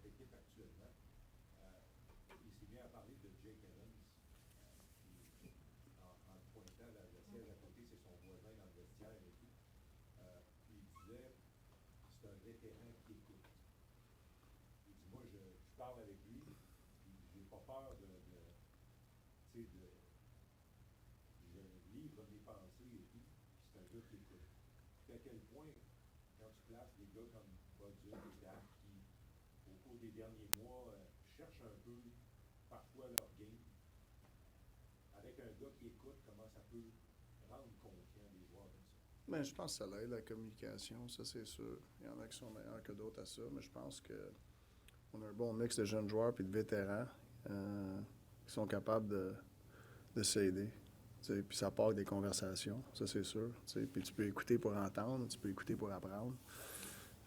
équipe actuellement. Il s'est bien à parler de Jake Evans, qui, en pointant le siège à côté, c'est son voisin dans le vestiaire et tout. Puis il disait, c'est un vétéran qui écoute. Il dit, moi, je parle avec lui, puis j'ai pas peur de je livre mes pensées et tout, puis c'est un gars qui écoute. Puis à quel point, quand tu places des gars comme Bolduc et Dak, qui, au cours des derniers mois, cherchent un peu, parfois, leur game, avec un gars qui écoute, comment ça peut rendre confiant des joueurs comme ça? Ben, je pense que ça l'aide, la communication, ça c'est sûr. Il y en a qui sont meilleurs que d'autres à ça, mais je pense qu'on a un bon mix de jeunes joueurs et de vétérans qui sont capables de s'aider. Puis ça part des conversations, ça c'est sûr. Puis tu peux écouter pour entendre, tu peux écouter pour apprendre.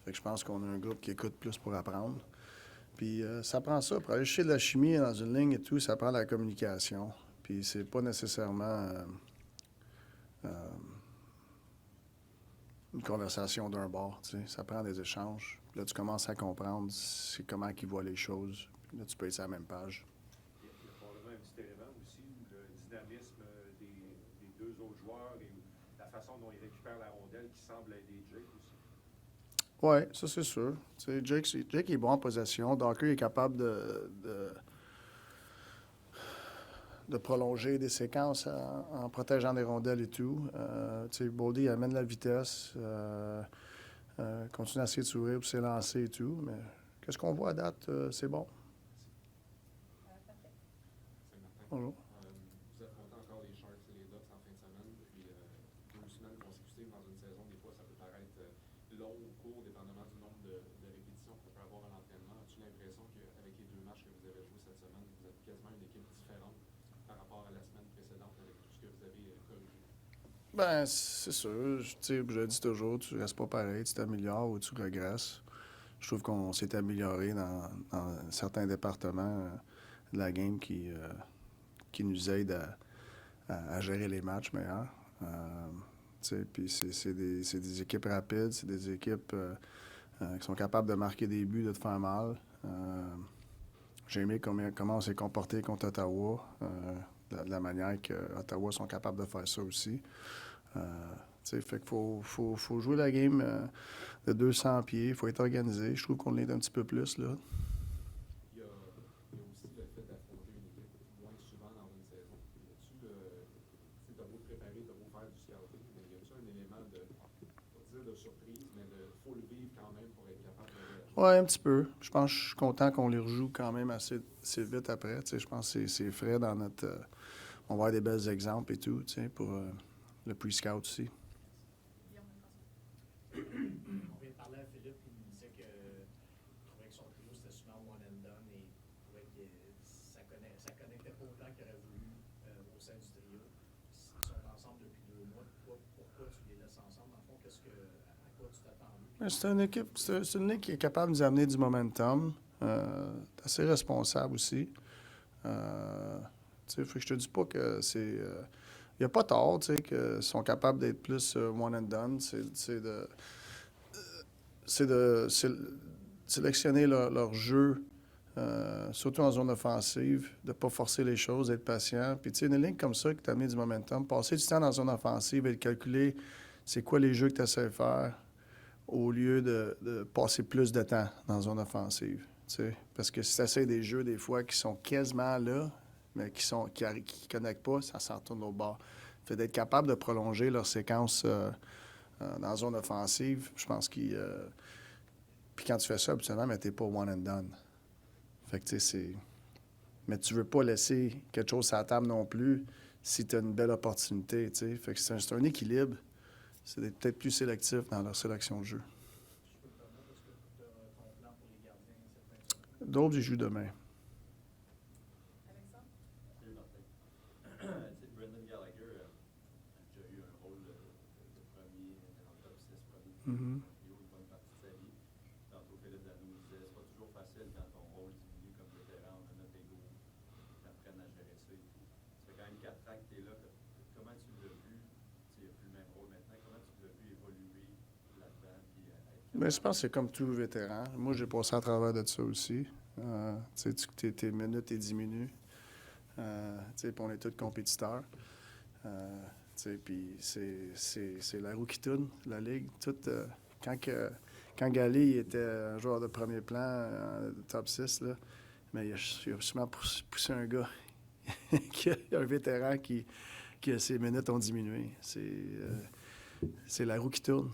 Fait que je pense qu'on a un groupe qui écoute plus pour apprendre. Puis ça prend ça. Pour aller chercher de la chimie dans une ligne et tout, ça prend de la communication. Puis c'est pas nécessairement une conversation d'un bord. Ça prend des échanges. Puis là, tu commences à comprendre c'est comment ils voient les choses. Puis là, tu peux être sur la même page. Il y a probablement un petit élément aussi où le dynamisme des deux autres joueurs et la façon dont ils récupèrent la rondelle qui semble aider Jake aussi. Oui, ça c'est sûr. Jake est bon en possession. Docker est capable de prolonger des séquences en protégeant des rondelles et tout. Boldy amène la vitesse, continue à essayer de s'ouvrir pour s'élancer et tout. Mais qu'est-ce qu'on voit à date, c'est bon. Parfait. Bonjour. Vous affrontez encore les Sharks et les Ducks en fin de semaine, puis 2 semaines consécutives dans une saison, des fois ça peut paraître long ou court, dépendamment du nombre de répétitions qu'on peut avoir à l'entraînement. As-tu l'impression qu'avec les 2 matchs que vous avez joués cette semaine, vous êtes quasiment une équipe différente par rapport à la semaine précédente avec tout ce que vous avez corrigé? Ben, c'est sûr. Je le dis toujours, tu restes pas pareil, tu t'améliores ou tu régresses. Je trouve qu'on s'est amélioré dans certains départements de la game qui nous aident à gérer les matchs meilleurs. Puis c'est des équipes rapides, c'est des équipes qui sont capables de marquer des buts, de te faire mal. J'ai aimé comment on s'est comporté contre Ottawa, de la manière que Ottawa sont capables de faire ça aussi. Fait qu'il faut jouer la game de 200 pieds, il faut être organisé. Je trouve qu'on l'est un petit peu plus, là. Il y a aussi le fait d'affronter une équipe moins souvent dans une saison. T'as beau te préparer, t'as beau faire du scouting, mais y a-tu un élément de, pas dire de surprise, mais faut le vivre quand même pour être capable de réagir? Oui, un petit peu. Je pense que je suis content qu'on les rejoue quand même assez vite après. Je pense que c'est frais dans notre... on va avoir des belles exemples et tout, pour le pre-scout aussi. On vient de parler à Philippe, il nous disait qu'il trouvait que son trio c'était souvent one and done et il trouvait que ça connectait pas autant qu'il aurait voulu au sein du trio. Ils sont ensemble depuis 2 mois. Pourquoi tu les laisses ensemble? Dans le fond, à quoi tu t'attends? C'est une équipe, c'est une ligue qui est capable de nous amener du momentum. Assez responsable aussi. Fait que je te dis pas que c'est... il n'y a pas tort, qu'ils sont capables d'être plus one and done. C'est de sélectionner leur jeu, surtout en zone offensive, de ne pas forcer les choses, d'être patient. Puis, une ligne comme ça qui t'a amené du momentum, passer du temps dans la zone offensive et de calculer c'est quoi les jeux que tu essaies de faire au lieu de passer plus de temps dans la zone offensive. Parce que si tu essaies des jeux, des fois, qui sont quasiment là, mais qui ne connectent pas, ça s'en retourne au bord. Fait d'être capable de prolonger leur séquence dans la zone offensive, je pense qu'il... puis quand tu fais ça, habituellement, mais t'es pas one and done. Fait que, c'est... Mais tu veux pas laisser quelque chose sur la table non plus si tu as une belle opportunité, Fait que c'est un équilibre. C'est d'être peut-être plus sélectif dans leur sélection de jeu. Je peux te permettre, est-ce que tu as ton plan pour les gardiens cette fin de semaine? D'autres, ils jouent demain. Alexandre? Salut Martin. Brendan Gallagher a déjà eu un rôle de premier, dans le top 6 premier Mm-hmm. une bonne partie de sa vie. Tantôt, Philippe Dano disait c'est pas toujours facile quand ton rôle diminue comme vétéran, on a notre ego, t'apprennes à gérer ça et tout. Ça fait quand même 4 ans que tu es là. Comment tu l'as vu? Il n'y a plus le même rôle maintenant. Comment tu l'as vu évoluer là-dedans puis être Mais je pense que c'est comme tout vétéran. Moi, j'ai passé à travers de ça aussi. Tu sais, tes minutes, elles diminuent. Tu sais, puis on est tous compétiteurs. Tu sais, puis c'est la roue qui tourne, la Ligue. Quand Galley il était un joueur de premier plan, top 6, là, mais il a justement poussé un gars, un vétéran qui ses minutes ont diminué. C'est la roue qui tourne.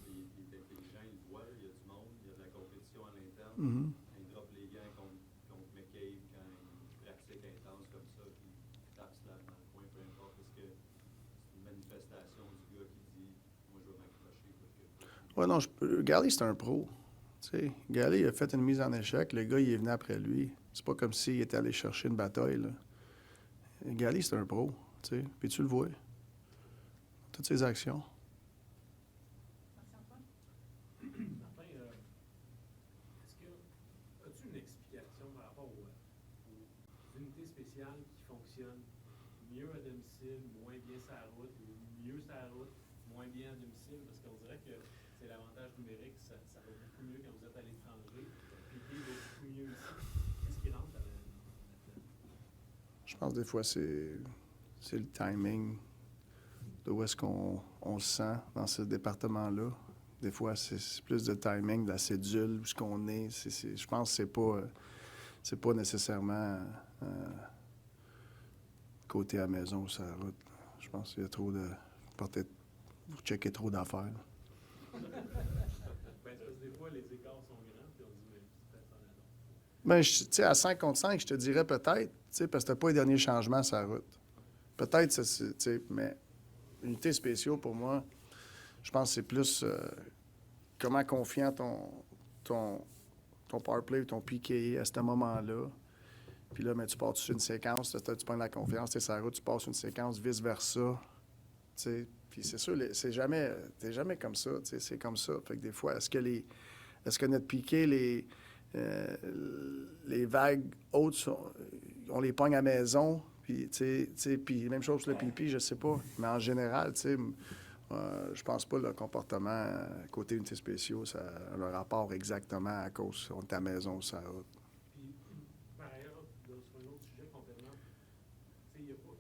Il est intelligent, il le voit, là, il y a du monde, il y a de la compétition à l'interne. Mhm. Il drop les gants contre McCabe quand il pratique intense comme ça, puis il tape slam dans le coin, peu importe, parce que c'est une manifestation du gars qui dit « Moi, je vais m'accrocher. » Ouais, non, Galley, c'est un pro. Tu sais, Galley, il a fait une mise en échec. Le gars, il est venu après lui. C'est pas comme s'il était allé chercher une bataille, là. Galley, c'est un pro. Tu sais, puis tu le vois. Toutes ses actions. Martin, est-ce que as-tu une explication par rapport aux unités spéciales qui fonctionnent mieux à domicile, moins bien sur la route, ou mieux sur la route, moins bien à domicile? Parce qu'on dirait que c'est l'avantage numérique, ça va beaucoup mieux quand vous êtes à l'étranger. Piqué va beaucoup mieux ici. Qu'est-ce qui rentre là-dedans? Je pense que des fois, c'est le timing de où est-ce qu'on le sent dans ce département-là. Des fois, c'est plus de timing, de la cédule, où est-ce qu'on est. Je pense que c'est pas nécessairement côté à la maison ou sur la route. Je pense qu'il y a trop de... Peut-être vous checkez trop d'affaires. Ben, parce que des fois, les écarts sont grands, puis on dit, mais c'est peut-être en annonce. Ben, tu sais, à 5 contre 5, je te dirais peut-être, tu sais, parce que t'as pas les derniers changements sur la route. Peut-être, tu sais, mais unité spéciaux, pour moi, je pense que c'est plus comment confiant ton powerplay ou ton PK à ce moment-là. Puis là, mais tu pars sur une séquence, tu prends la confiance, tu es sur la route, tu passes une séquence, vice-versa. Tu sais, puis c'est sûr, t'es jamais comme ça, tu sais, c'est comme ça. Fait que des fois, est-ce que notre piqué, les vagues hautes, on les pogne à la maison, puis, tu sais, puis même chose pour le pipi, je sais pas. Mais en général, tu sais, je pense pas le comportement côté unités spéciaux, ça a un rapport exactement à cause on est à la maison ou sur la route. Puis, par ailleurs, là, sur un autre sujet complètement, tu sais, il y a pas.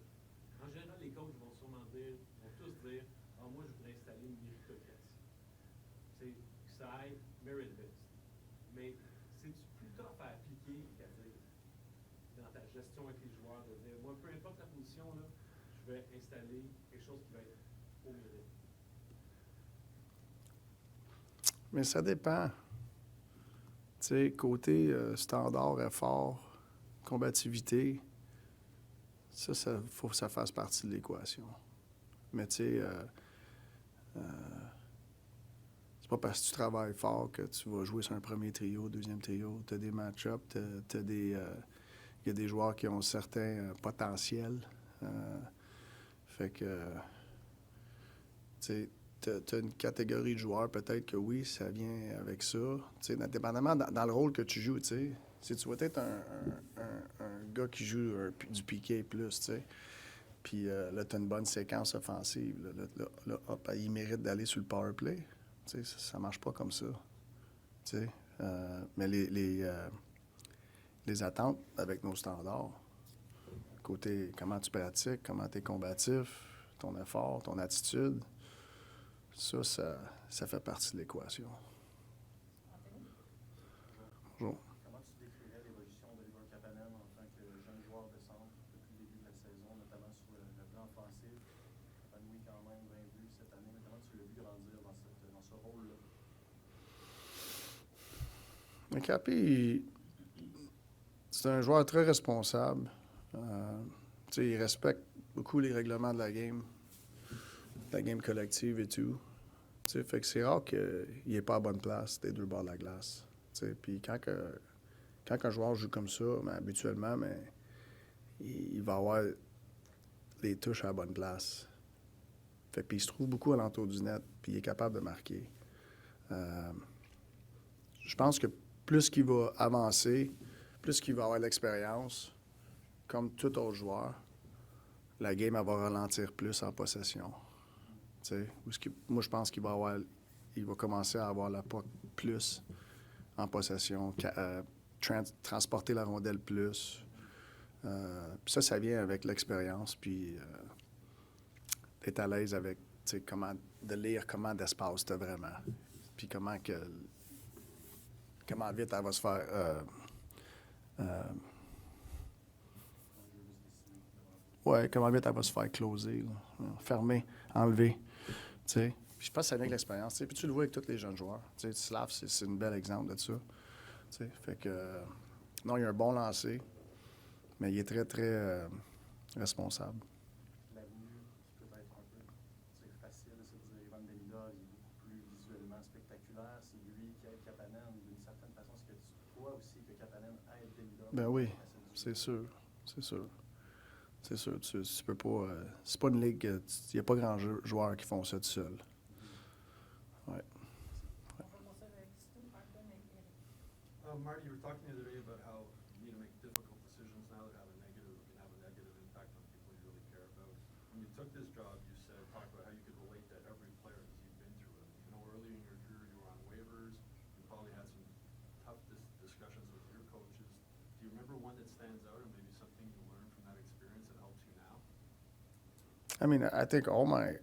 En général, les coachs vont sûrement dire, vont tous dire, ah, moi, je voudrais installer une méritocratie. Tu sais, que ça aille merit-based. Mais c'est-tu plus tough à appliquer qu'à dire dans ta gestion avec les joueurs, de dire, moi, peu importe la position, là, je vais installer quelque chose qui va être au mérite. Mais ça dépend. Tu sais, côté standard, effort, combativité, ça faut que ça fasse partie de l'équation. Mais tu sais, c'est pas parce que tu travailles fort que tu vas jouer sur un premier trio, deuxième trio. Tu as des match-ups, il y a des joueurs qui ont un certain potentiel. Fait que, tu sais, tu as une catégorie de joueurs, peut-être que oui, ça vient avec ça. Tu sais, dépendamment dans le rôle que tu joues, tu sais. Si tu vas être un gars qui joue du piqué plus, tu sais, puis là, tu as une bonne séquence offensive, là, hop, il mérite d'aller sur le power play. Tu sais, ça marche pas comme ça. Tu sais, mais les attentes avec nos standards, côté comment tu pratiques, comment tu es combatif, ton effort, ton attitude, ça fait partie de l'équation. Bonjour. Comment tu décrirais l'évolution d'Oliver Kapanen en tant que jeune joueur de centre depuis le début de la saison, notamment sur le plan offensif? Épanoui quand même 20 buts cette année. Comment tu l'as vu grandir dans ce rôle-là? Mais Capi, c'est un joueur très responsable. Tu sais, il respecte beaucoup les règlements de la game collective et tout. Tu sais, fait que c'est rare qu'il n'est pas à bonne place des deux bords de la glace. Tu sais, puis quand un joueur joue comme ça, ben, habituellement, ben, il va avoir les touches à la bonne place. Fait puis il se trouve beaucoup alentour du net, puis il est capable de marquer. Je pense que plus qu'il va avancer, plus qu'il va avoir l'expérience, comme tout autre joueur, la game elle va ralentir plus en possession. Moi, je pense qu'il va avoir il va commencer à avoir la POC plus en possession, transporter la rondelle plus. Puis ça vient avec l'expérience, puis être à l'aise avec, tu sais, de lire comment d'espace tu as vraiment, puis comment vite elle va se faire... ouais, comment vite elle va se faire closer, là, fermer, enlever, tu sais. Puis je pense que ça vient avec l'expérience, tu sais. Puis tu le vois avec tous les jeunes joueurs. Tu sais, Slav, c'est un bel exemple de ça. Tu sais, fait que... non, il a un bon lancer, mais il est très, très responsable. L'avenue qui peut être un peu facile, c'est de dire Ivan Demidov, il est beaucoup plus visuellement spectaculaire. C'est lui qui aide Kapanen d'une certaine façon. Est-ce que tu crois aussi que Kapanen aide Demidov? Ben oui, c'est sûr. C'est sûr. C'est sûr. Tu peux pas... c'est pas une ligue... Il n'y a pas grand joueurs qui font ça tout seul. Ouais. Marty, you were talking the other day about how you need to make difficult decisions now that can have a negative impact on people you really care about. When you took this job, you talked about how you could relate to every player because you've been through it. You know, early in your career, you were on waivers. You probably had some tough discussions with your coaches. Do you remember one that stands out, or maybe something you learned from that experience that helps you now? I mean, I think all my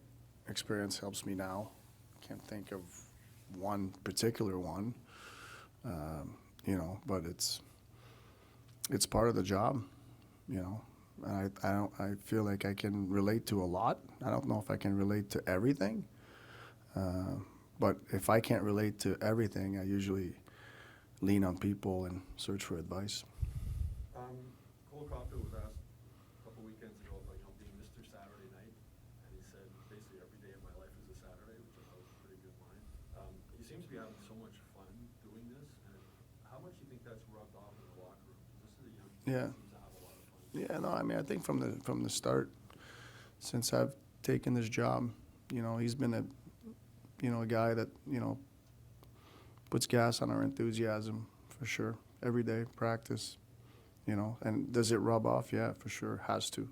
experience helps me now. Can't think of one particular one. You know, but it's part of the job, you know. And I feel like I can relate to a lot. I don't know if I can relate to everything, but if I can't relate to everything, I usually lean on people and search for advice. Cole Caulfield was asked a couple weekends ago about, being Mr. Saturday Night, and he said basically every day of my life is a Saturday, which I thought was a pretty good line. He seems to be having so much fun doing this, and how much do you think that's rubbed off in the locker room? Because this is a young kid Yeah. that seems to have a lot of fun. Yeah, no, I mean, I think from the start, since I've taken this job, you know, he's been a guy that, you know, puts gas on our enthusiasm for sure. Every day, practice, you know, and does it rub off? Yeah, for sure, has to,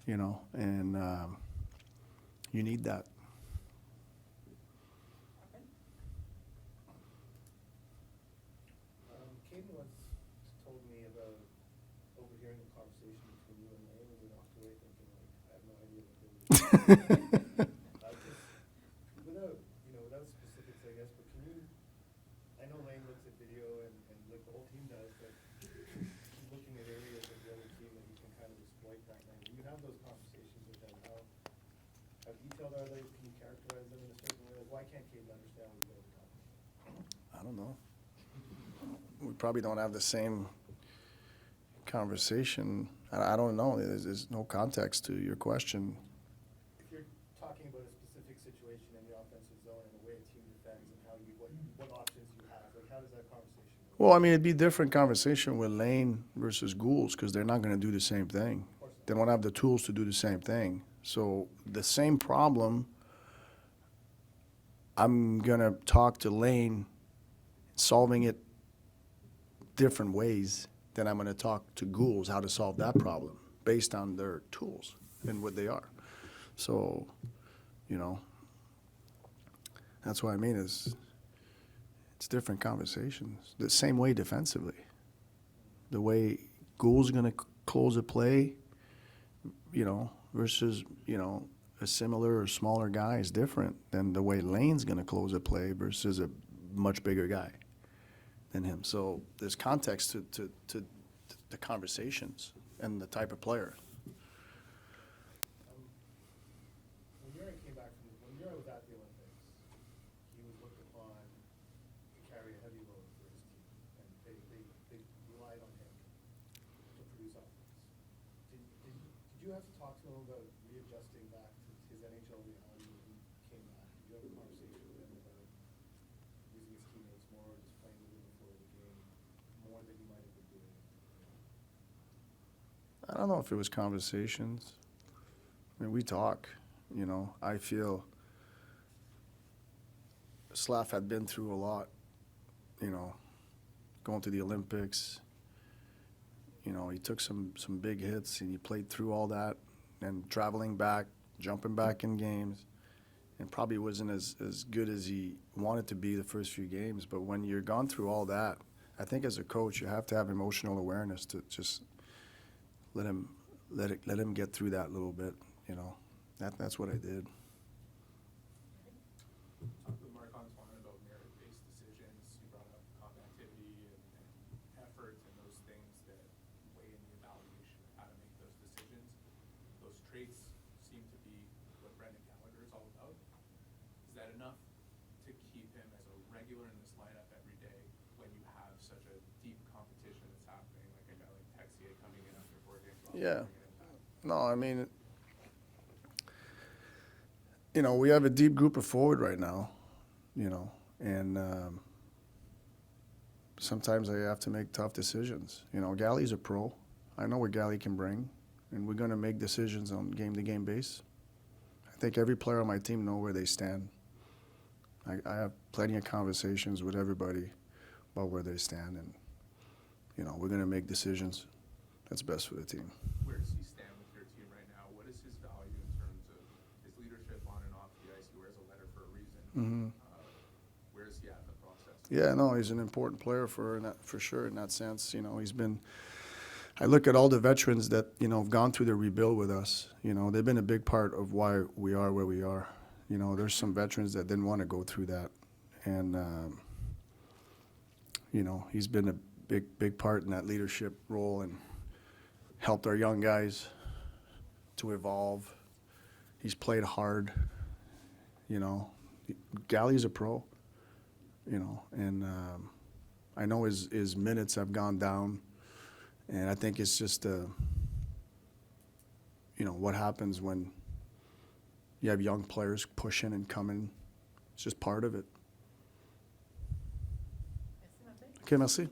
you know, and you need that. Caden once told me about overhearing a conversation between you and Lane and we walked away thinking, like, I have no idea what they were doing. Without specifics, I guess, but can you, I know Lane looks at video and like the whole team does, but he's looking at areas of the other team that he can kind of exploit that night. When you have those conversations with them, how detailed are they? Can you characterize them in a certain way? Like, why can't Caden understand what you guys are talking about? I don't know. We probably don't have the same conversation. I don't know. There's no context to your question. If you're talking about a specific situation in the offensive zone and the way a team defends and how what options you have, like how does that conversation go? Well, I mean, it'd be a different conversation with Lane versus Goulds because they're not going to do the same thing. They don't have the tools to do the same thing. So the same problem, I'm going to talk to Lane, solving it different ways than I'm going to talk to Goulds how to solve that problem based on their tools and what they are. So, you know, that's what I mean is it's different conversations. The same way defensively. The way Goulds going to close a play, you know, versus, you know, a similar or smaller guy is different than the way Lane's going to close a play versus a much bigger guy than him. So there's context to the conversations and the type of player. When Uri was at the Olympics, he was looked upon to carry a heavy load for his team, and they relied on him to produce offense. Did you have to talk to him about readjusting back to his NHL reality when he came back? Did you have a conversation with him about using his teammates more, just playing with him before the game more than he might have been doing? I don't know if it was conversations. I mean, we talk, you know. I feel Slav had been through a lot, you know, going to the Olympics. You know, he took some big hits and he played through all that and traveling back, jumping back in games. and probably wasn't as good as he wanted to be the first few games. But when you're gone through all that, I think as a coach, you have to have emotional awareness to just let him get through that little bit. You know, that's what I did. Talk with Marc-Antoine about merit-based decisions. You brought up combativity and effort and those things that weigh in the evaluation of how to make those decisions. Those traits seem to be what Brendan Gallagher is all about. Is that enough to keep him as a regular in this lineup every day when you have such a deep competition that's happening, like a guy like Texier coming in after 4 games? Yeah. No, I mean, you know, we have a deep group of forward right now, you know, and sometimes I have to make tough decisions. You know, Galley's a pro. I know what Galley can bring, and we're going to make decisions on game-to-game base. I think every player on my team know where they stand. I have plenty of conversations with everybody about where they stand, and, you know, we're going to make decisions that's best for the team. Where does he stand with your team right now? What is his value in terms of his leadership on and off the ice? He wears a letter for a reason. Mm-hmm. Where is he at in the process? Yeah, no, he's an important player for sure in that sense. You know, he's been. I look at all the veterans that, you know, have gone through the rebuild with us. You know, they've been a big part of why we are where we are. You know, there's some veterans that didn't want to go through that, and you know, he's been a big part in that leadership role and helped our young guys to evolve. He's played hard. You know, Galley's a pro. You know, and I know his minutes have gone down, and I think it's just you know, what happens when you have young players pushing and coming. It's just part of it. Merci, Martin. Okay, merci.